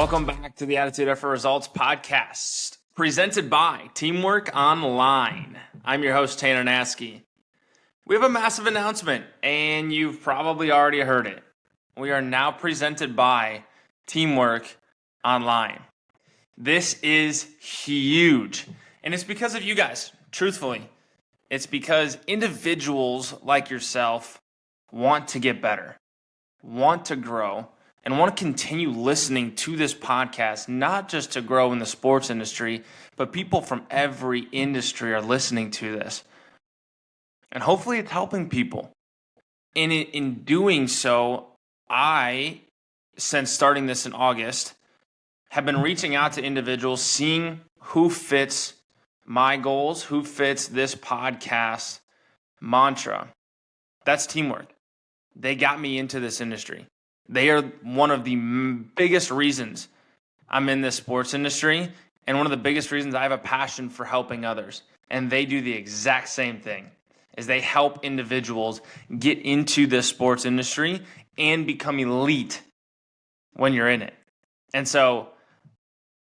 Welcome back to the Attitude Effort Results podcast, presented by Teamwork Online. I'm your host, Tanner Natzke. We have a massive announcement, and you've probably already heard it. We are now presented by Teamwork Online. This is huge, and it's because of you guys, truthfully. It's because individuals like yourself want to get better, want to grow, and want to continue listening to this podcast, not just to grow in the sports industry, but people from every industry are listening to this. And hopefully it's helping people. And in doing so, I, since starting this in August, have been reaching out to individuals, seeing who fits my goals, who fits this podcast mantra. That's teamwork. They got me into this industry. They are one of the biggest reasons I'm in this sports industry, and one of the biggest reasons I have a passion for helping others. And they do the exact same thing, is they help individuals get into this sports industry and become elite when you're in it. And so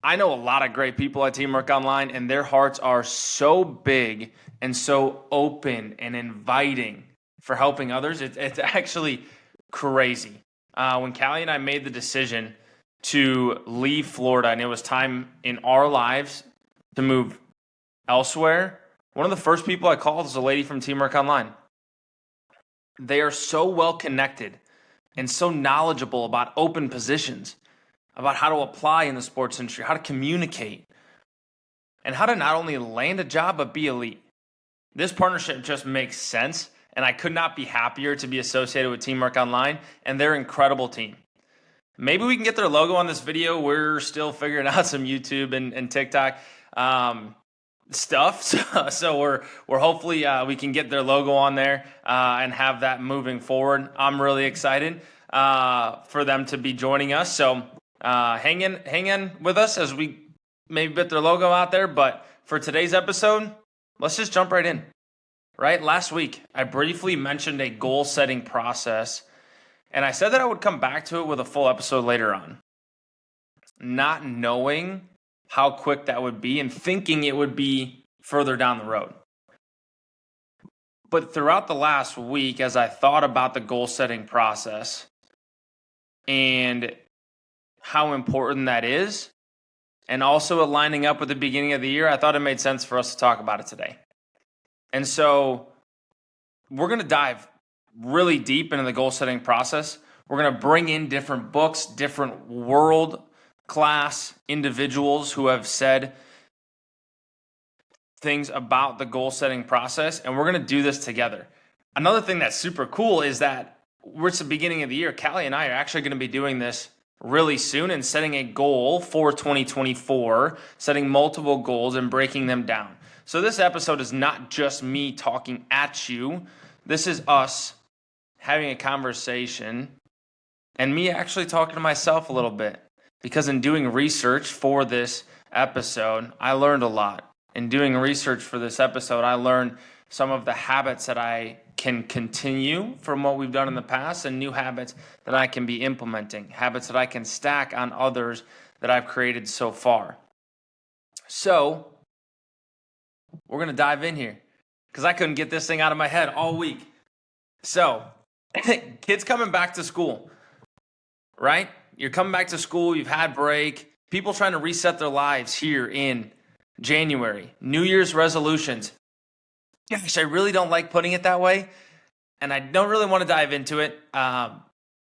I know a lot of great people at Teamwork Online, and their hearts are so big and so open and inviting for helping others. It's actually crazy. When Callie and I made the decision to leave Florida and it was time in our lives to move elsewhere, one of the first people I called was a lady from Teamwork Online. They are so well connected and so knowledgeable about open positions, about how to apply in the sports industry, how to communicate, and how to not only land a job, but be elite. This partnership just makes sense. And I could not be happier to be associated with Teamwork Online and their incredible team. Maybe we can get their logo on this video. We're still figuring out some YouTube and TikTok stuff. So we're hopefully we can get their logo on there and have that moving forward. I'm really excited for them to be joining us. So hang in with us as we maybe put their logo out there. But for today's episode, let's just jump right in. Right? Last week, I briefly mentioned a goal-setting process, and I said that I would come back to it with a full episode later on. Not knowing how quick that would be and thinking it would be further down the road. But throughout the last week, as I thought about the goal-setting process and how important that is, and also aligning up with the beginning of the year, I thought it made sense for us to talk about it today. And so we're going to dive really deep into the goal setting process. We're going to bring in different books, different world-class individuals who have said things about the goal setting process, and we're going to do this together. Another thing that's super cool is that it's the beginning of the year. Callie and I are actually going to be doing this really soon and setting a goal for 2024, setting multiple goals and breaking them down. So this episode is not just me talking at you. This is us having a conversation and me actually talking to myself a little bit. Because in doing research for this episode, I learned a lot. In doing research for this episode, I learned some of the habits that I can continue from what we've done in the past and new habits that I can be implementing, habits that I can stack on others that I've created so far. So we're going to dive in here because I couldn't get this thing out of my head all week. So, kids coming back to school, right? You're coming back to school. You've had break. People trying to reset their lives here in January. New Year's resolutions. Gosh, I really don't like putting it that way, and I don't really want to dive into it. I'll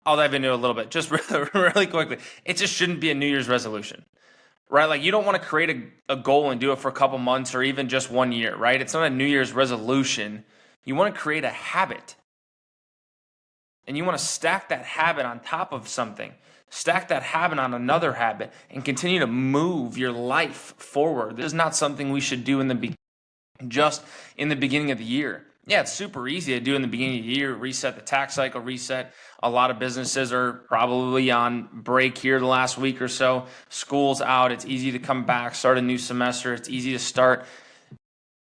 dive into it a little bit, just really quickly. It just shouldn't be a New Year's resolution. Right? Like you don't want to create a goal and do it for a couple months or even just 1 year, right? It's not a New Year's resolution. You want to create a habit. And you want to stack that habit on top of something. Stack that habit on another habit and continue to move your life forward. This is not something we should do just in the beginning of the year. Yeah, it's super easy to do in the beginning of the year, reset the tax cycle, reset. A lot of businesses are probably on break here the last week or so. School's out. It's easy to come back, start a new semester. It's easy to start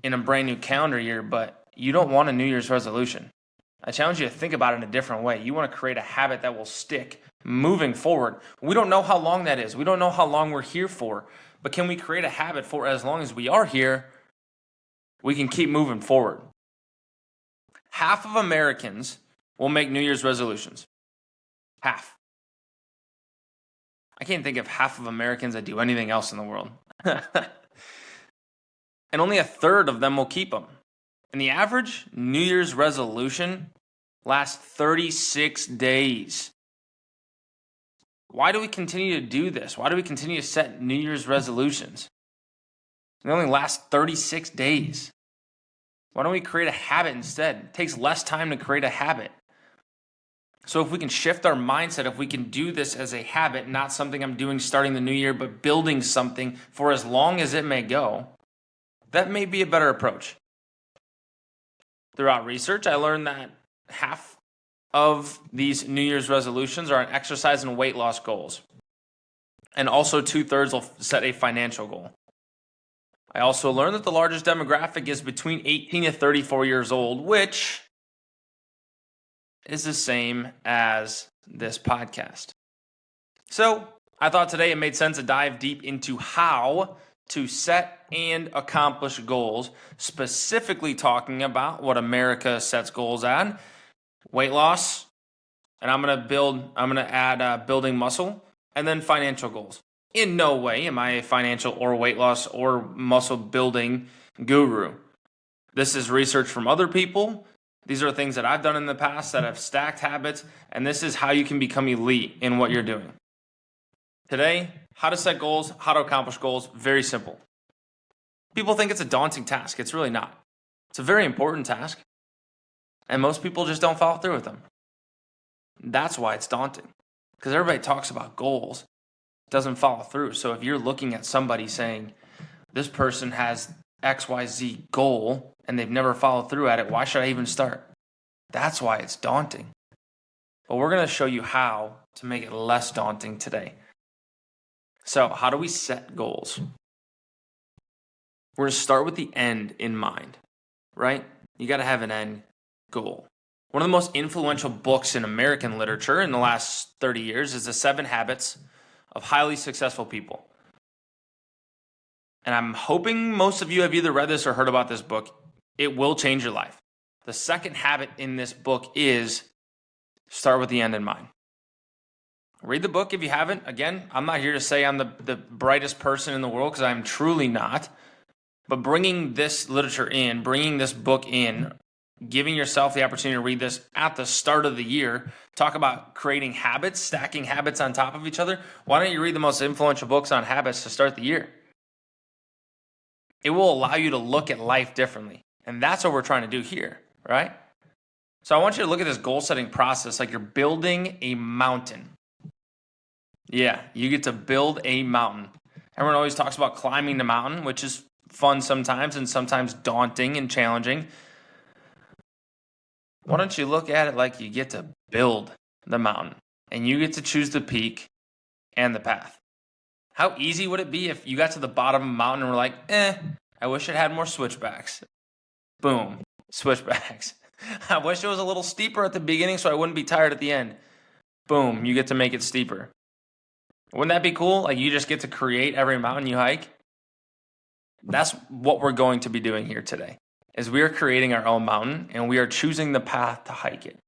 in a brand new calendar year, but you don't want a New Year's resolution. I challenge you to think about it in a different way. You want to create a habit that will stick moving forward. We don't know how long that is. We don't know how long we're here for. But can we create a habit for as long as we are here, we can keep moving forward. Half of Americans will make New Year's resolutions. Half. I can't think of half of Americans that do anything else in the world. And only a third of them will keep them. And the average New Year's resolution lasts 36 days. Why do we continue to do this? Why do we continue to set New Year's resolutions? They only last 36 days. Why don't we create a habit instead? It takes less time to create a habit. So if we can shift our mindset, if we can do this as a habit, not something I'm doing starting the new year, but building something for as long as it may go, that may be a better approach. Throughout research, I learned that half of these New Year's resolutions are on exercise and weight loss goals. And also 2/3 will set a financial goal. I also learned that the largest demographic is between 18 to 34 years old, which is the same as this podcast. So I thought today it made sense to dive deep into how to set and accomplish goals, specifically talking about what America sets goals at, weight loss, and I'm going to add building muscle, and then financial goals. In no way am I a financial or weight loss or muscle building guru. This is research from other people. These are things that I've done in the past that have stacked habits, and this is how you can become elite in what you're doing. Today, how to set goals, how to accomplish goals, very simple. People think it's a daunting task. It's really not. It's a very important task, and most people just don't follow through with them. That's why it's daunting, because everybody talks about goals, doesn't follow through. So if you're looking at somebody saying, this person has XYZ goal, and they've never followed through at it, why should I even start? That's why it's daunting. But we're going to show you how to make it less daunting today. So how do we set goals? We're going to start with the end in mind, right? You got to have an end goal. One of the most influential books in American literature in the last 30 years is The 7 Habits of Highly Successful People. And I'm hoping most of you have either read this or heard about this book. It will change your life. The second habit in this book is start with the end in mind. Read the book if you haven't. Again, I'm not here to say I'm the brightest person in the world, because I'm truly not. But bringing this literature in, bringing this book in, giving yourself the opportunity to read this at the start of the year, talk about creating habits, stacking habits on top of each other. Why don't you read the most influential books on habits to start the year? It will allow you to look at life differently. And that's what we're trying to do here, right? So I want you to look at this goal setting process like you're building a mountain. Yeah, you get to build a mountain. Everyone always talks about climbing the mountain, which is fun sometimes and sometimes daunting and challenging. Why don't you look at it like you get to build the mountain and you get to choose the peak and the path? How easy would it be if you got to the bottom of a mountain and were like, I wish it had more switchbacks. Boom, switchbacks. I wish it was a little steeper at the beginning so I wouldn't be tired at the end. Boom, you get to make it steeper. Wouldn't that be cool? Like you just get to create every mountain you hike. That's what we're going to be doing here today, is we are creating our own mountain and we are choosing the path to hike it.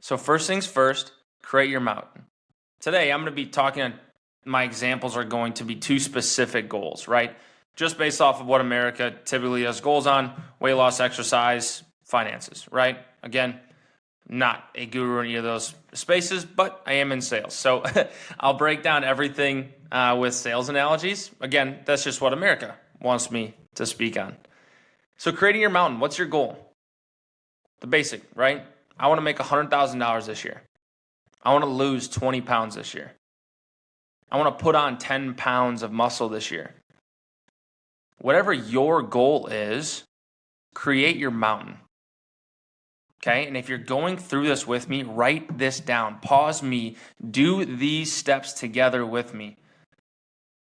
So first things first, create your mountain. Today, I'm going to be talking on, my examples are going to be 2 specific goals, right? Just based off of what America typically has goals on: weight loss, exercise, finances, right? Again, not a guru in any of those spaces, but I am in sales. So I'll break down everything with sales analogies. Again, that's just what America wants me to speak on. So creating your mountain, what's your goal? The basic, right? I want to make $100,000 this year. I want to lose 20 pounds this year. I want to put on 10 pounds of muscle this year. Whatever your goal is, create your mountain. Okay? And if you're going through this with me, write this down. Pause me. Do these steps together with me.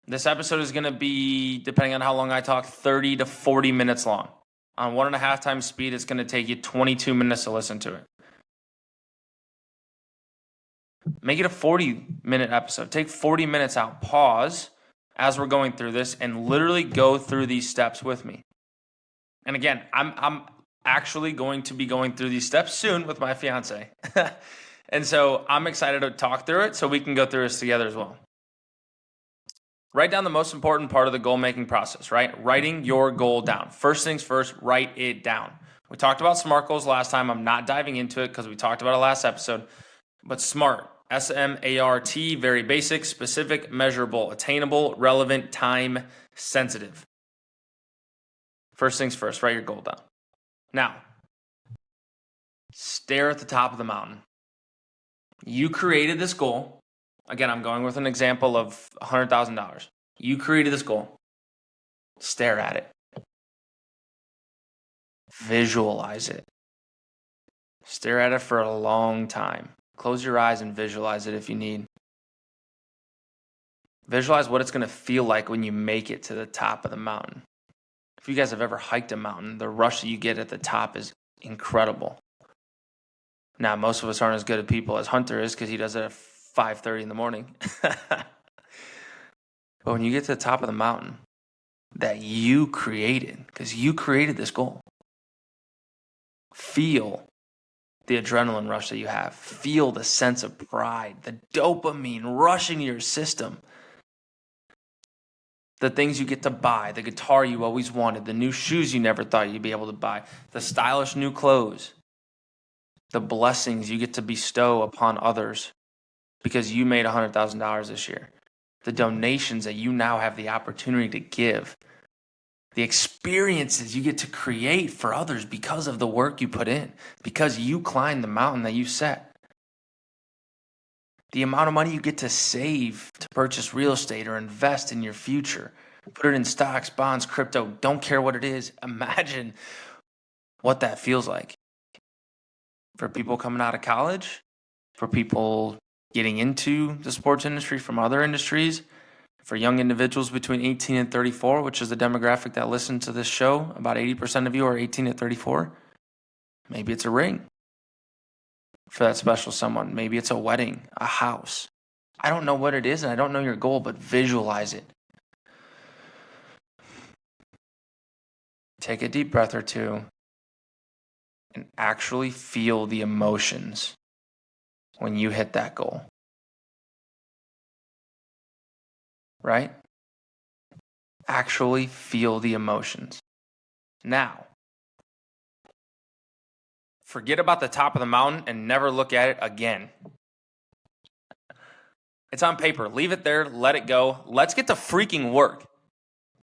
This episode is going to be, depending on how long I talk, 30 to 40 minutes long. On 1.5 times speed, it's going to take you 22 minutes to listen to it. Make it a 40-minute episode. Take 40 minutes out, pause as we're going through this, and literally go through these steps with me. And again, I'm actually going to be going through these steps soon with my fiance. And so I'm excited to talk through it so we can go through this together as well. Write down the most important part of the goal-making process, right? Writing your goal down. First things first, write it down. We talked about SMART goals last time. I'm not diving into it because we talked about it last episode. But SMART, S-M-A-R-T, very basic, specific, measurable, attainable, relevant, time sensitive. First things first, write your goal down. Now, stare at the top of the mountain. You created this goal. Again, I'm going with an example of $100,000. You created this goal. Stare at it. Visualize it. Stare at it for a long time. Close your eyes and visualize it if you need. Visualize what it's going to feel like when you make it to the top of the mountain. If you guys have ever hiked a mountain, the rush that you get at the top is incredible. Now, most of us aren't as good at people as Hunter is because he does it at 5:30 in the morning. But when you get to the top of the mountain that you created, because you created this goal, feel the adrenaline rush that you have. Feel the sense of pride, the dopamine rushing to your system. The things you get to buy, the guitar you always wanted, the new shoes you never thought you'd be able to buy, the stylish new clothes, the blessings you get to bestow upon others because you made $100,000 this year, the donations that you now have the opportunity to give, the experiences you get to create for others because of the work you put in, because you climbed the mountain that you set. The amount of money you get to save to purchase real estate or invest in your future, put it in stocks, bonds, crypto, don't care what it is. Imagine what that feels like. For people coming out of college, for people getting into the sports industry from other industries, for young individuals between 18 and 34, which is the demographic that listen to this show, about 80% of you are 18 to 34. Maybe it's a ring for that special someone. Maybe it's a wedding, a house. I don't know what it is, and I don't know your goal, but visualize it. Take a deep breath or two and actually feel the emotions when you hit that goal. Right? Actually feel the emotions. Now, forget about the top of the mountain and never look at it again. It's on paper. Leave it there. Let it go. Let's get to freaking work.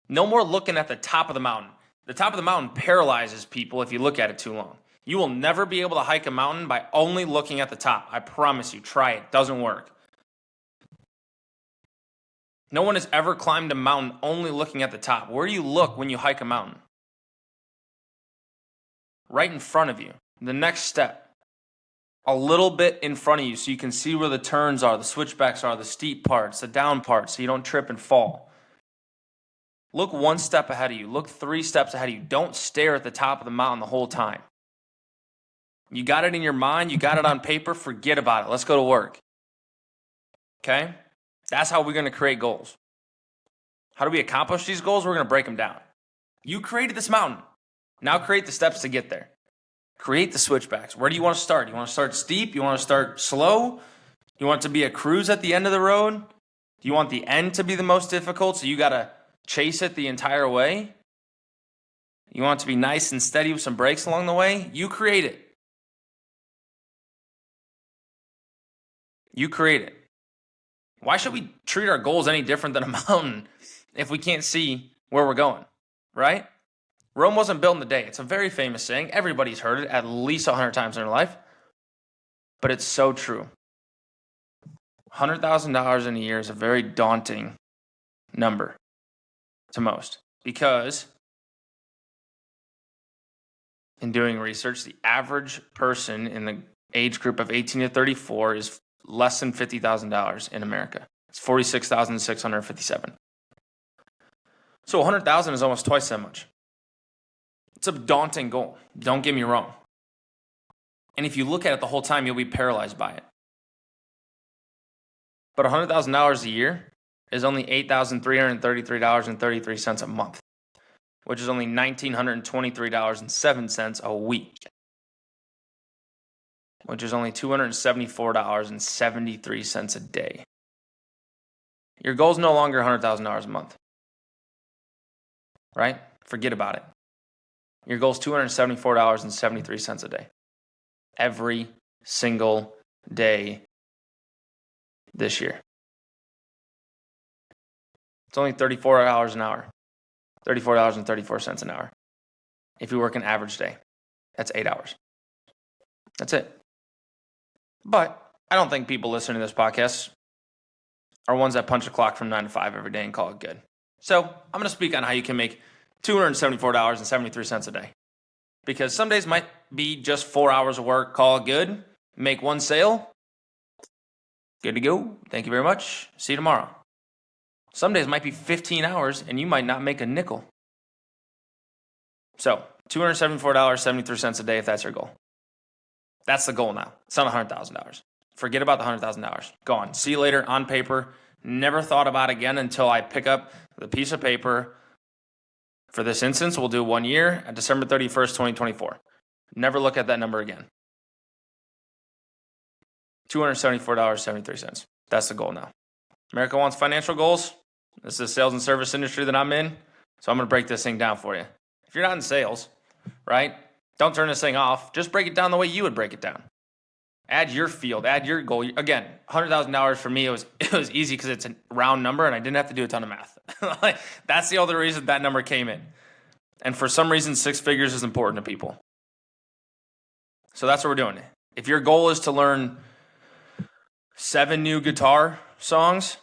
No more looking at the top of the mountain. The top of the mountain paralyzes people if you look at it too long. You will never be able to hike a mountain by only looking at the top. I promise you. Try it. Doesn't work. No one has ever climbed a mountain only looking at the top. Where do you look when you hike a mountain? Right in front of you. The next step. A little bit in front of you so you can see where the turns are, the switchbacks are, the steep parts, the down parts, so you don't trip and fall. Look one step ahead of you. Look 3 steps ahead of you. Don't stare at the top of the mountain the whole time. You got it in your mind. You got it on paper. Forget about it. Let's go to work. Okay? That's how we're going to create goals. How do we accomplish these goals? We're going to break them down. You created this mountain. Now create the steps to get there. Create the switchbacks. Where do you want to start? You want to start steep? You want to start slow? You want it to be a cruise at the end of the road? Do you want the end to be the most difficult, so you got to chase it the entire way? You want it to be nice and steady with some breaks along the way? You create it. You create it. Why should we treat our goals any different than a mountain if we can't see where we're going, right? Rome wasn't built in a day. It's a very famous saying. Everybody's heard it at least 100 times in their life, but it's so true. $100,000 in a year is a very daunting number to most because in doing research, the average person in the age group of 18 to 34 is less than $50,000 in America. It's $46,657. So 100,000 is almost twice that much. It's a daunting goal. Don't get me wrong. And if you look at it the whole time, you'll be paralyzed by it. But $100,000 a year is only $8,333.33 a month, which is only $1,923.07 a week, which is only $274.73 a day. Your goal is no longer $100,000 a month, right? Forget about it. Your goal is $274.73 a day. Every single day this year. It's only $34 an hour. $34.34 an hour. If you work an average day, that's 8 hours. That's it. But I don't think people listening to this podcast are ones that punch a clock from 9 to 5 every day and call it good. So I'm going to speak on how you can make $274.73 a day. Because some days might be just 4 hours of work, call it good, make one sale, good to go. Thank you very much. See you tomorrow. Some days might be 15 hours and you might not make a nickel. So $274.73 a day if that's your goal. That's the goal now. It's not $100,000. Forget about the $100,000. Go on. See you later on paper. Never thought about it again until I pick up the piece of paper. For this instance, we'll do 1 year at December 31st, 2024. Never look at that number again. $274.73. That's the goal now. America wants financial goals. This is the sales and service industry that I'm in. So I'm going to break this thing down for you. If you're not in sales, right, don't turn this thing off. Just break it down the way you would break it down. Add your field, add your goal. Again, $100,000 for me, it was easy because it's a round number and I didn't have to do a ton of math. That's the other reason that number came in. And for some reason, 6 figures is important to people. So that's what we're doing. If your goal is to learn 7 new guitar songs,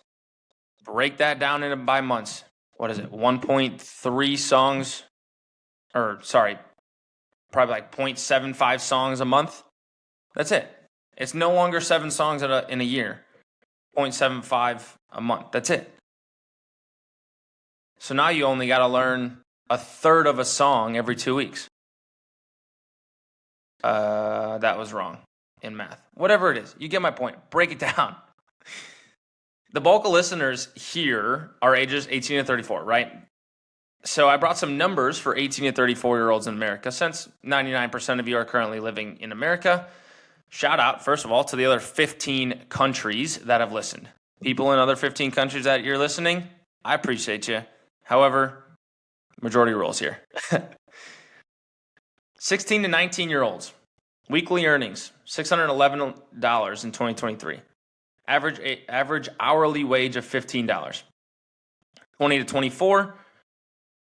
break that down into by months. What is it? 1.3 songs, probably like 0.75 songs a month. That's it. It's no longer 7 songs in a year. 0.75 a month. That's it. So now you only got to learn a third of a song every 2 weeks. That was wrong in math. Whatever it is, you get my point. Break it down. The bulk of listeners here are ages 18 to 34, right? So I brought some numbers for 18 to 34-year-olds in America, since 99% of you are currently living in America. Shout out, first of all, to the other 15 countries that have listened. People in other 15 countries that you're listening, I appreciate you. However, majority rules here. 16 to 19-year-olds, weekly earnings, $611 in 2023. Average hourly wage of $15. 20 to 24,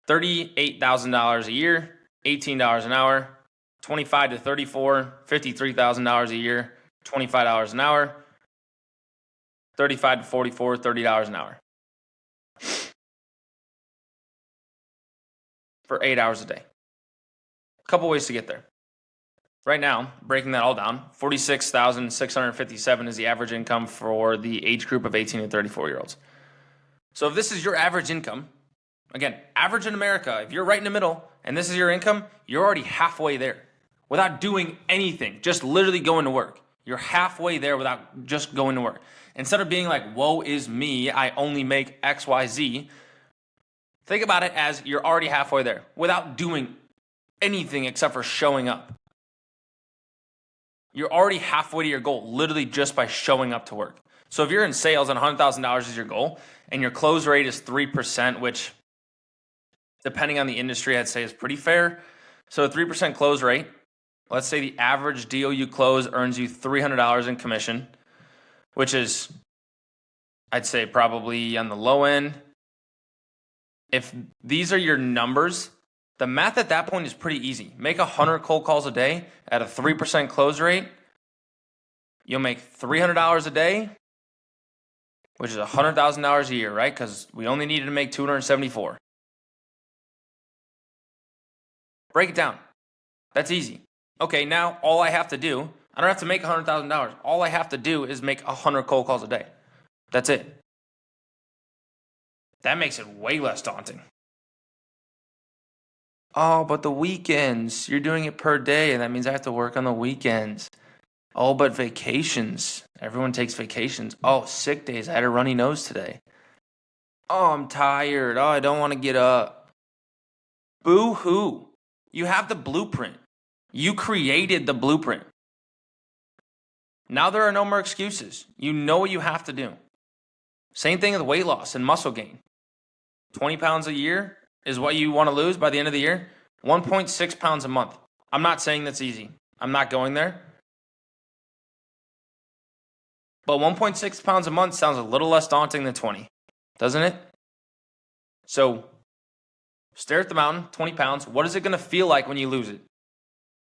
$38,000 a year, $18 an hour. 25 to 34, $53,000 a year, $25 an hour. 35 to 44, $30 an hour. For 8 hours a day. A couple ways to get there. Right now, breaking that all down, $46,657 is the average income for the age group of 18 to 34-year-olds. So if this is your average income, again, average in America, if you're right in the middle and this is your income, you're already halfway there without doing anything, just literally going to work. You're halfway there without just going to work. Instead of being like, woe is me, I only make X, Y, Z, think about it as you're already halfway there without doing anything except for showing up. You're already halfway to your goal, literally just by showing up to work. So if you're in sales and $100,000 is your goal, and your close rate is 3%, which depending on the industry, I'd say is pretty fair. So a 3% close rate, let's say the average deal you close earns you $300 in commission, which is, I'd say, probably on the low end. If these are your numbers, the math at that point is pretty easy. Make 100 cold calls a day at a 3% close rate. You'll make $300 a day, which is $100,000 a year, right? Because we only needed to make 274. Break it down. That's easy. Okay, now all I have to do, I don't have to make $100,000. All I have to do is make 100 cold calls a day. That's it. That makes it way less daunting. Oh, but the weekends, you're doing it per day, and that means I have to work on the weekends. Oh, but vacations. Everyone takes vacations. Oh, sick days. I had a runny nose today. Oh, I'm tired. Oh, I don't want to get up. Boo-hoo. You have the blueprint. You created the blueprint. Now there are no more excuses. You know what you have to do. Same thing with weight loss and muscle gain. 20 pounds a year is what you want to lose by the end of the year. 1.6 pounds a month. I'm not saying that's easy. I'm not going there. But 1.6 pounds a month sounds a little less daunting than 20, doesn't it? So stare at the mountain, 20 pounds. What is it going to feel like when you lose it?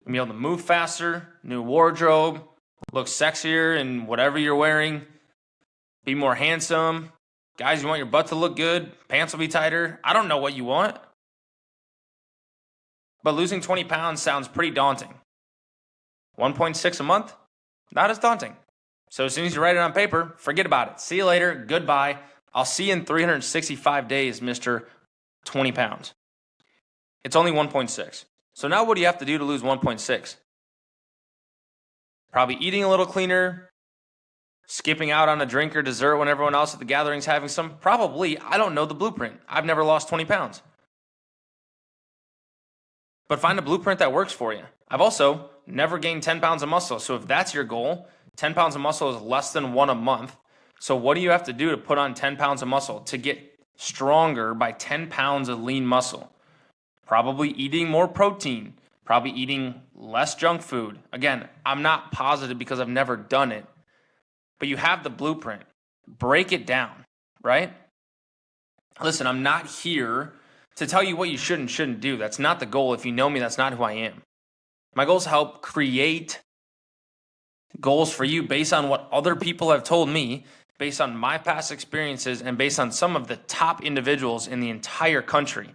You'll be able to move faster, new wardrobe, look sexier in whatever you're wearing, be more handsome. Guys, you want your butt to look good, pants will be tighter. I don't know what you want. But losing 20 pounds sounds pretty daunting. 1.6 a month, not as daunting. So as soon as you write it on paper, forget about it. See you later. Goodbye. I'll see you in 365 days, Mr. 20 pounds. It's only 1.6. So now what do you have to do to lose 1.6? Probably eating a little cleaner, skipping out on a drink or dessert when everyone else at the gathering's having some. Probably. I don't know the blueprint. I've never lost 20 pounds. But find a blueprint that works for you. I've also never gained 10 pounds of muscle. So if that's your goal, 10 pounds of muscle is less than 1 a month. So what do you have to do to put on 10 pounds of muscle to get stronger by 10 pounds of lean muscle? Probably eating more protein, probably eating less junk food. Again, I'm not positive because I've never done it, but you have the blueprint. Break it down, right? Listen, I'm not here to tell you what you should and shouldn't do. That's not the goal. If you know me, that's not who I am. My goal is to help create goals for you based on what other people have told me, based on my past experiences, and based on some of the top individuals in the entire country.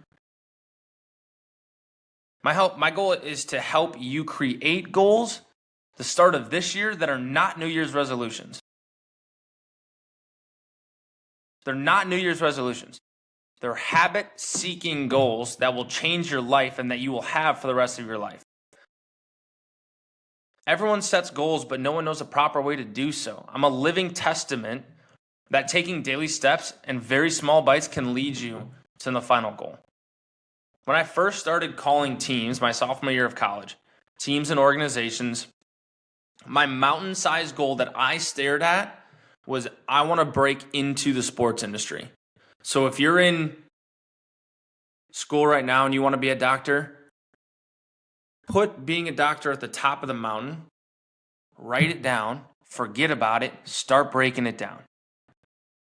My goal is to help you create goals the start of this year that are not New Year's resolutions. They're not New Year's resolutions. They're habit-seeking goals that will change your life and that you will have for the rest of your life. Everyone sets goals, but no one knows the proper way to do so. I'm a living testament that taking daily steps and very small bites can lead you to the final goal. When I first started calling teams, my sophomore year of college, teams and organizations, my mountain-sized goal that I stared at was I want to break into the sports industry. So if you're in school right now and you want to be a doctor, put being a doctor at the top of the mountain, write it down, forget about it, start breaking it down.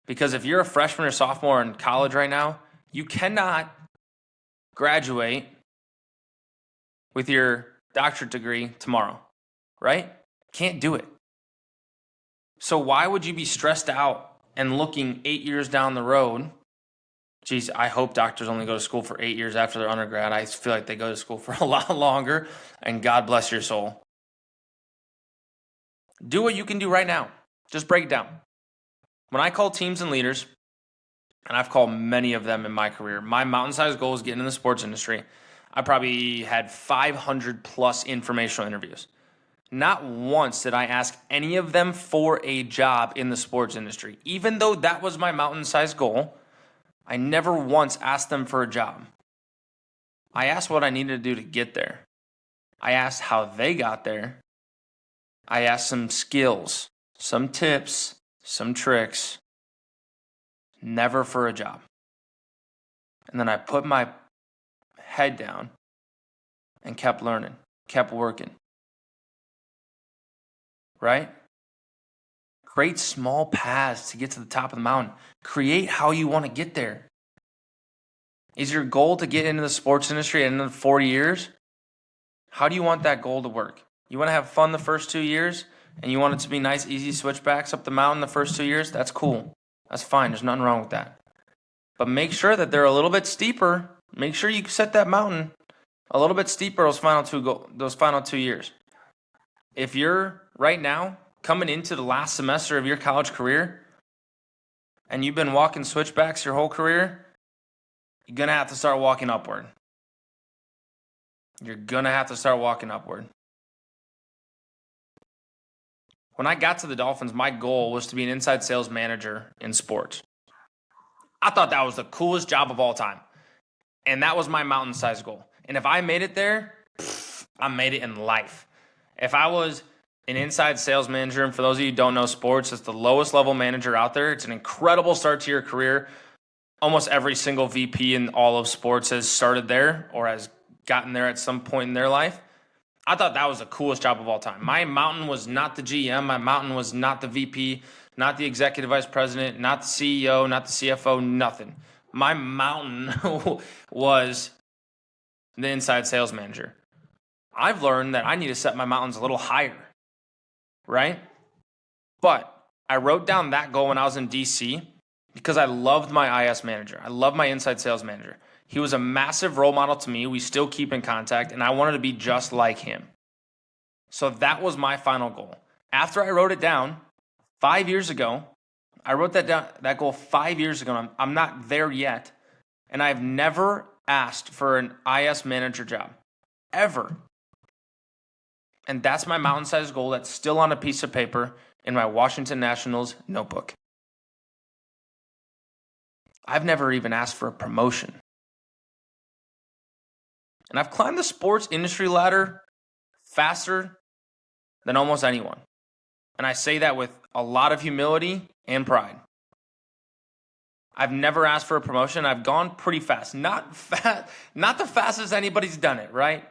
Because if you're a freshman or sophomore in college right now, you cannot graduate with your doctorate degree tomorrow, right? Can't do it. So why would you be stressed out and looking 8 years down the road? Geez, I hope doctors only go to school for 8 years after their undergrad. I feel like they go to school for a lot longer, and God bless your soul. Do what you can do right now. Just break it down. When I call teams and leaders, and I've called many of them in my career, my mountain-sized goal is getting in the sports industry. I probably had 500 plus informational interviews. Not once did I ask any of them for a job in the sports industry. Even though that was my mountain-sized goal, I never once asked them for a job. I asked what I needed to do to get there. I asked how they got there. I asked some skills, some tips, some tricks. Never for a job. And then I put my head down and kept learning, kept working. Right? Create small paths to get to the top of the mountain. Create how you want to get there. Is your goal to get into the sports industry in another 4 years? How do you want that goal to work? You want to have fun the first 2 years, and you want it to be nice, easy switchbacks up the mountain the first 2 years? That's cool. That's fine. There's nothing wrong with that. But make sure that they're a little bit steeper. Make sure you set that mountain a little bit steeper those final 2 years. If you're right now coming into the last semester of your college career and you've been walking switchbacks your whole career, you're going to have to start walking upward. You're going to have to start walking upward. When I got to the Dolphins, my goal was to be an inside sales manager in sports. I thought that was the coolest job of all time. And that was my mountain-sized goal. And if I made it there, I made it in life. If I was an inside sales manager, and for those of you who don't know sports, it's the lowest level manager out there. It's an incredible start to your career. Almost every single VP in all of sports has started there or has gotten there at some point in their life. I thought that was the coolest job of all time. My mountain was not the GM. My mountain was not the VP, not the executive vice president, not the CEO, not the CFO, nothing. My mountain was the inside sales manager. I've learned that I need to set my mountains a little higher, right? But I wrote down that goal when I was in DC because I loved my IS manager. I loved my inside sales manager. He was a massive role model to me. We still keep in contact, and I wanted to be just like him. So that was my final goal. After I wrote it down 5 years ago, I wrote that goal 5 years ago. I'm not there yet, and I've never asked for an IS manager job, ever. And that's my mountain-sized goal that's still on a piece of paper in my Washington Nationals notebook. I've never even asked for a promotion. And I've climbed the sports industry ladder faster than almost anyone. And I say that with a lot of humility and pride. I've never asked for a promotion. I've gone pretty fast. Not the fastest anybody's done it, right?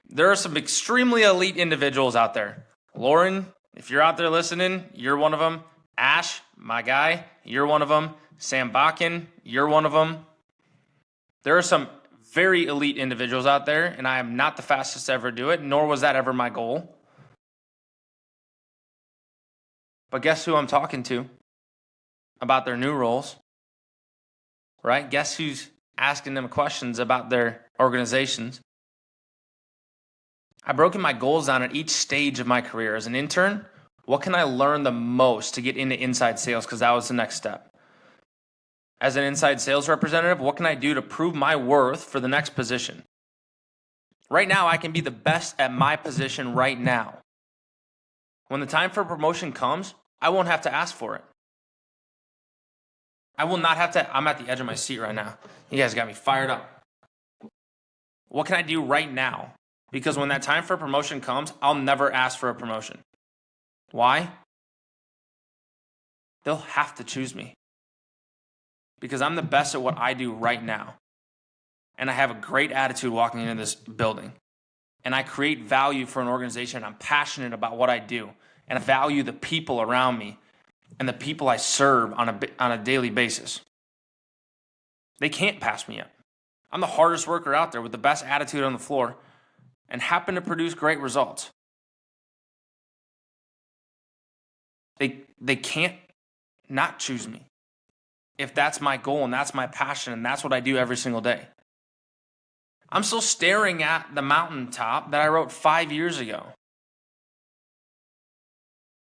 There are some extremely elite individuals out there. Lauren, if you're out there listening, you're one of them. Ash, my guy, you're one of them. Sam Bakken, you're one of them. There are some very elite individuals out there, and I am not the fastest to ever do it, nor was that ever my goal. But guess who I'm talking to about their new roles, right? Guess who's asking them questions about their organizations? I've broken my goals down at each stage of my career. As an intern, what can I learn the most to get into inside sales? Because that was the next step. As an inside sales representative, what can I do to prove my worth for the next position? Right now, I can be the best at my position right now. When the time for promotion comes, I won't have to ask for it. I will not have to. I'm at the edge of my seat right now. You guys got me fired up. What can I do right now? Because when that time for promotion comes, I'll never ask for a promotion. Why? They'll have to choose me. Because I'm the best at what I do right now. And I have a great attitude walking into this building. And I create value for an organization. I'm passionate about what I do. And I value the people around me and the people I serve on a daily basis. They can't pass me up. I'm the hardest worker out there with the best attitude on the floor and happen to produce great results. They can't not choose me if that's my goal and that's my passion and that's what I do every single day. I'm still staring at the mountaintop that I wrote 5 years ago.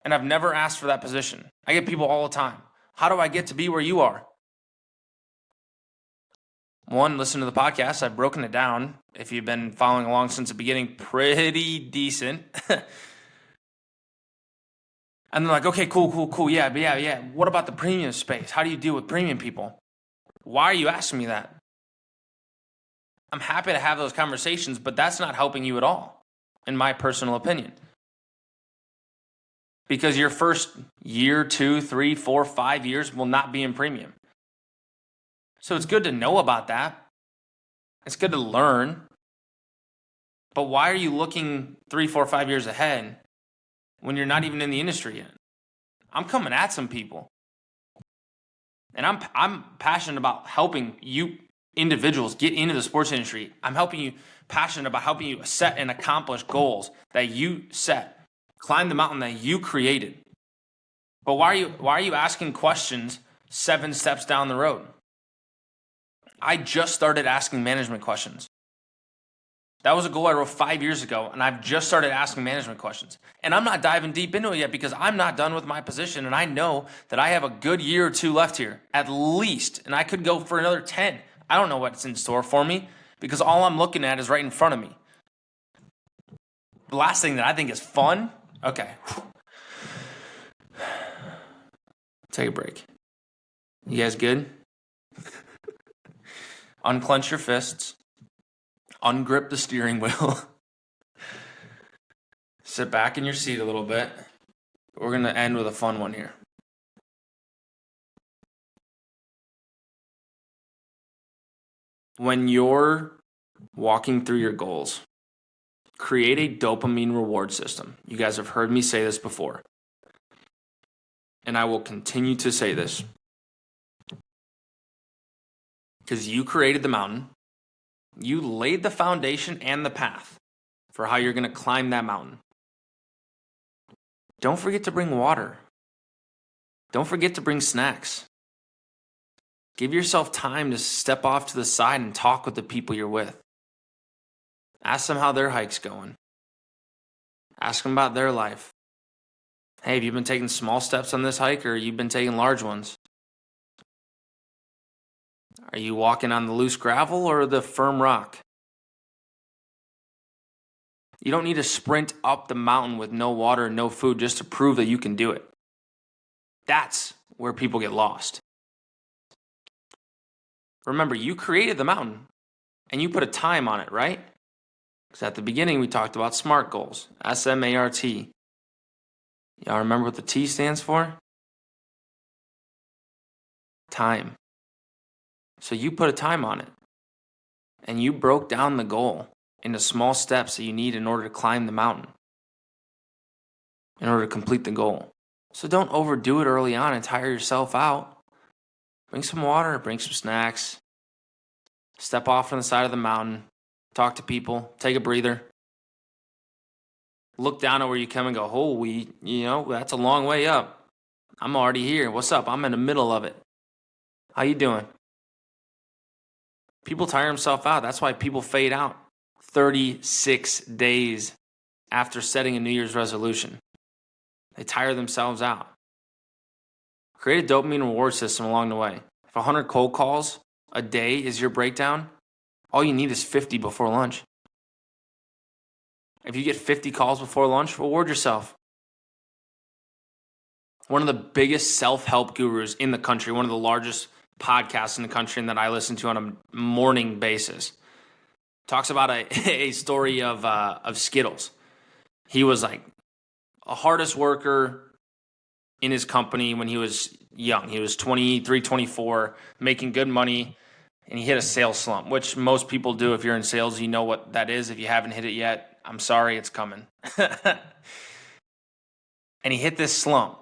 And I've never asked for that position. I get people all the time. How do I get to be where you are? One, listen to the podcast. I've broken it down. If you've been following along since the beginning, pretty decent. And they're like, okay, cool. Yeah. What about the premium space? How do you deal with premium people? Why are you asking me that? I'm happy to have those conversations, but that's not helping you at all, in my personal opinion. Because your first year, 2, 3, 4, 5 years will not be in premium. So it's good to know about that. It's good to learn. But why are you looking 3, 4, 5 years ahead when you're not even in the industry yet? I'm coming at some people. And I'm passionate about helping you individuals get into the sports industry. I'm passionate about helping you set and accomplish goals that you set. Climb the mountain that you created. But why are you asking questions 7 steps down the road? I just started asking management questions. That was a goal I wrote 5 years ago, and I've just started asking management questions. And I'm not diving deep into it yet because I'm not done with my position, and I know that I have a good year or 2 left here, at least, and I could go for another 10. I don't know what's in store for me because all I'm looking at is right in front of me. The last thing that I think is fun, okay. Take a break. You guys good? Unclench your fists. Ungrip the steering wheel. Sit back in your seat a little bit. We're going to end with a fun one here. When you're walking through your goals, create a dopamine reward system. You guys have heard me say this before, and I will continue to say this because you created the mountain. You laid the foundation and the path for how you're going to climb that mountain. Don't forget to bring water. Don't forget to bring snacks. Give yourself time to step off to the side and talk with the people you're with. Ask them how their hike's going. Ask them about their life. Hey, have you been taking small steps on this hike, or you've been taking large ones? Are you walking on the loose gravel or the firm rock? You don't need to sprint up the mountain with no water and no food just to prove that you can do it. That's where people get lost. Remember, you created the mountain and you put a time on it, right? Because at the beginning we talked about SMART goals, S-M-A-R-T. Y'all remember what the T stands for? Time. So you put a time on it and you broke down the goal into small steps that you need in order to climb the mountain, in order to complete the goal. So don't overdo it early on and tire yourself out. Bring some water, bring some snacks, step off on the side of the mountain, talk to people, take a breather. Look down at where you come and go, holy, that's a long way up. I'm already here. What's up? I'm in the middle of it. How you doing? People tire themselves out. That's why people fade out 36 days after setting a New Year's resolution. They tire themselves out. Create a dopamine reward system along the way. If 100 cold calls a day is your breakdown, all you need is 50 before lunch. If you get 50 calls before lunch, reward yourself. One of the biggest self-help gurus in the country, one of the largest podcasts in the country, and that I listen to on a morning basis, talks about a story of Skittles. He was like a hardest worker in his company when he was young. He was 23, 24, making good money, and he hit a sales slump, which most people do. If you're in sales, you know what that is. If you haven't hit it yet, I'm sorry, it's coming. And he hit this slump,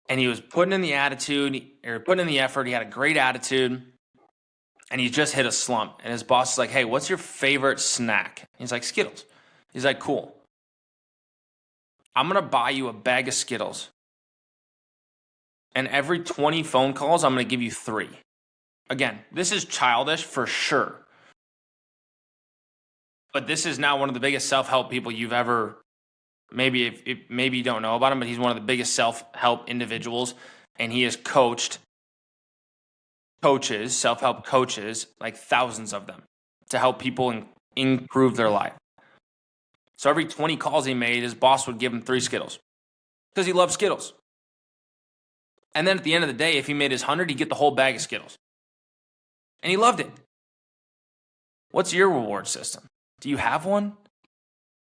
and he was putting in the effort. He had a great attitude, and he just hit a slump. And his boss is like, hey, what's your favorite snack? He's like, Skittles. He's like, cool. I'm going to buy you a bag of Skittles. And every 20 phone calls, I'm going to give you 3. Again, this is childish for sure. But this is now one of the biggest self-help people you've ever, maybe you don't know about him, but he's one of the biggest self-help individuals. And he has self-help coaches, like thousands of them, to help people improve their life. So every 20 calls he made, his boss would give him 3 Skittles because he loved Skittles. And then at the end of the day, if he made his 100, he'd get the whole bag of Skittles. And he loved it. What's your reward system? Do you have one?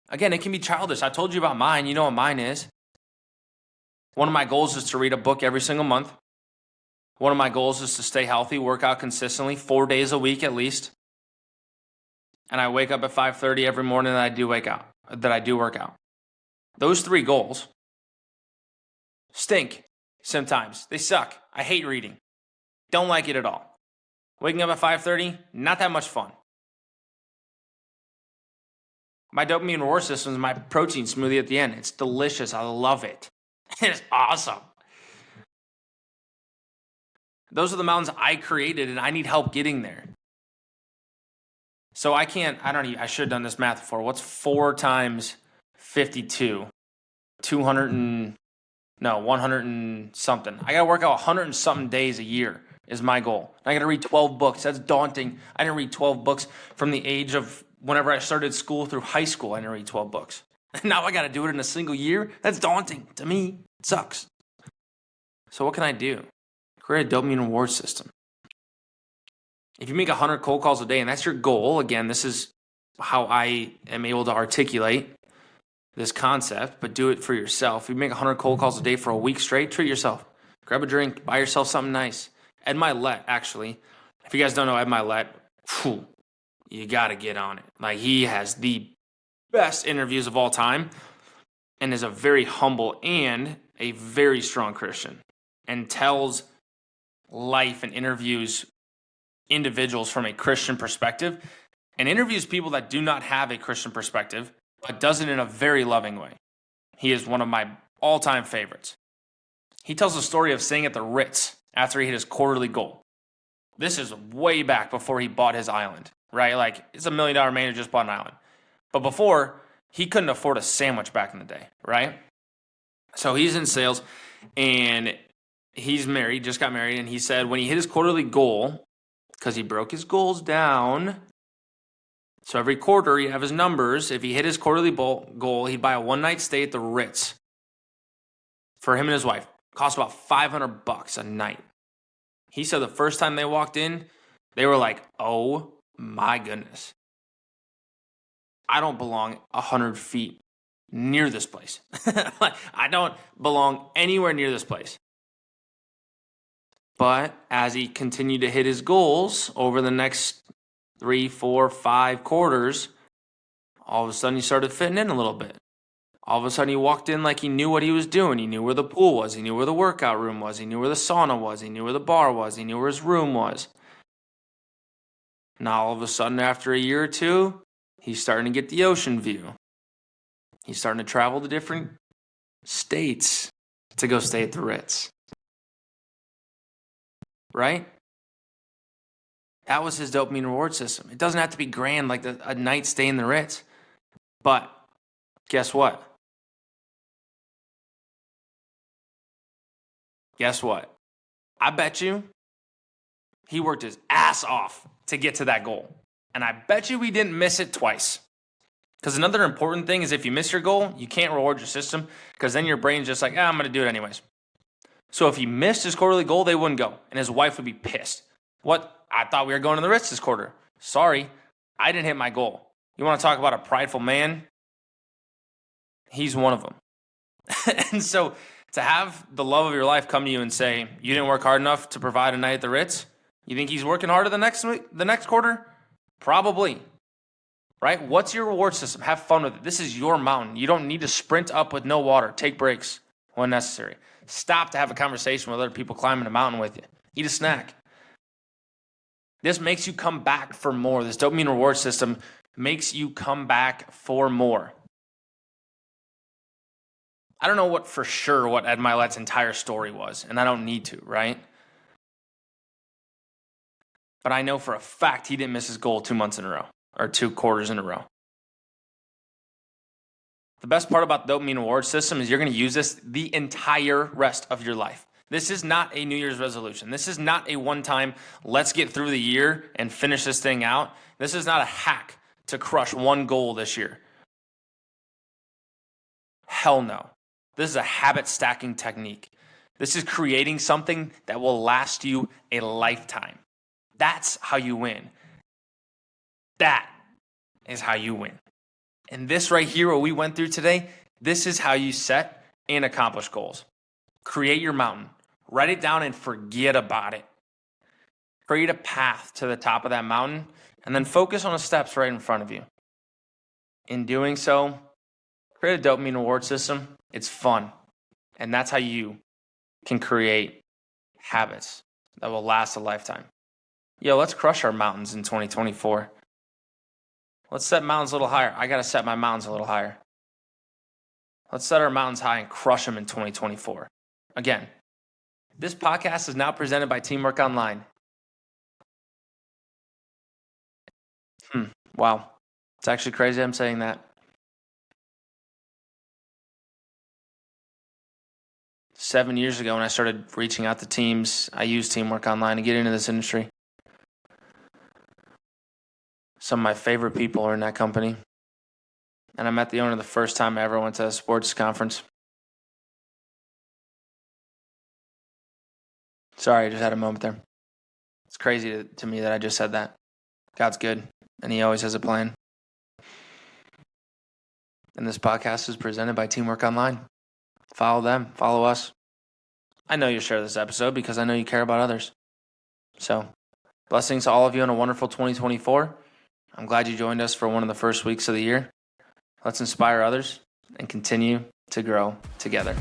Again, it can be childish. I told you about mine. You know what mine is. One of my goals is to read a book every single month. One of my goals is to stay healthy, work out consistently, 4 days a week at least. And I wake up at 5:30 every morning that I do work out. Those 3 goals stink sometimes. They suck. I hate reading. Don't like it at all. Waking up at 5:30, not that much fun. My dopamine reward system is my protein smoothie at the end. It's delicious. I love it. It's awesome. Those are the mountains I created, and I need help getting there. So I should have done this math before. What's 4 times 52? 100 and something. I got to work out 100 and something days a year is my goal. I got to read 12 books. That's daunting. I didn't read 12 books from the age of whenever I started school through high school. I didn't read 12 books. Now I got to do it in a single year. That's daunting to me. It sucks. So what can I do? Create a dopamine reward system. If you make 100 cold calls a day and that's your goal, again, this is how I am able to articulate this concept, but do it for yourself. If you make 100 cold calls a day for a week straight, treat yourself. Grab a drink, buy yourself something nice. Ed Milet, actually, if you guys don't know Ed Milet, you got to get on it. Like, he has the best interviews of all time and is a very humble and a very strong Christian and tells life and interviews individuals from a Christian perspective and interviews people that do not have a Christian perspective, but does it in a very loving way. He is one of my all-time favorites. He tells the story of staying at the Ritz after he hit his quarterly goal. This is way back before he bought his island, right? Like, it's $1 million man who just bought an island. But before, he couldn't afford a sandwich back in the day, right? So he's in sales, and he's married, just got married, and he said when he hit his quarterly goal, because he broke his goals down, so every quarter he'd have his numbers. If he hit his quarterly goal, he'd buy a one-night stay at the Ritz for him and his wife. Cost about $500 a night. He said the first time they walked in, they were like, oh my goodness. I don't belong 100 feet near this place. I don't belong anywhere near this place. But as he continued to hit his goals over the next 3, 4, 5 quarters, all of a sudden he started fitting in a little bit. All of a sudden he walked in like he knew what he was doing. He knew where the pool was. He knew where the workout room was. He knew where the sauna was. He knew where the bar was. He knew where his room was. Now all of a sudden, after a year or two, he's starting to get the ocean view. He's starting to travel to different states to go stay at the Ritz. Right? That was his dopamine reward system. It doesn't have to be grand like a night stay in the Ritz. But guess what? Guess what? I bet you he worked his ass off to get to that goal. And I bet you he didn't miss it twice. Because another important thing is if you miss your goal, you can't reward your system because then your brain's just like, I'm going to do it anyways. So if he missed his quarterly goal, they wouldn't go. And his wife would be pissed. What? I thought we were going to the Ritz this quarter. Sorry, I didn't hit my goal. You want to talk about a prideful man? He's one of them. And so to have the love of your life come to you and say, you didn't work hard enough to provide a night at the Ritz? You think he's working harder the next quarter? Probably. Right? What's your reward system? Have fun with it. This is your mountain. You don't need to sprint up with no water. Take breaks when necessary. Stop to have a conversation with other people climbing a mountain with you. Eat a snack. This makes you come back for more. This dopamine reward system makes you come back for more. I don't know what Ed Milet's entire story was, and I don't need to, right? But I know for a fact he didn't miss his goal 2 months in a row, or 2 quarters in a row. The best part about the dopamine reward system is you're going to use this the entire rest of your life. This is not a New Year's resolution. This is not a one-time, let's get through the year and finish this thing out. This is not a hack to crush one goal this year. Hell no. This is a habit stacking technique. This is creating something that will last you a lifetime. That's how you win. That is how you win. And this right here, what we went through today, this is how you set and accomplish goals. Create your mountain. Write it down and forget about it. Create a path to the top of that mountain and then focus on the steps right in front of you. In doing so, create a dopamine reward system. It's fun. And that's how you can create habits that will last a lifetime. Yo, let's crush our mountains in 2024. Let's set mountains a little higher. I got to set my mountains a little higher. Let's set our mountains high and crush them in 2024. Again, this podcast is now presented by Teamwork Online. Wow. It's actually crazy I'm saying that. 7 years ago when I started reaching out to teams, I used Teamwork Online to get into this industry. Some of my favorite people are in that company. And I met the owner the first time I ever went to a sports conference. Sorry, I just had a moment there. It's crazy to me that I just said that. God's good, and he always has a plan. And this podcast is presented by Teamwork Online. Follow them. Follow us. I know you'll share this episode because I know you care about others. So, blessings to all of you on a wonderful 2024. I'm glad you joined us for one of the first weeks of the year. Let's inspire others and continue to grow together.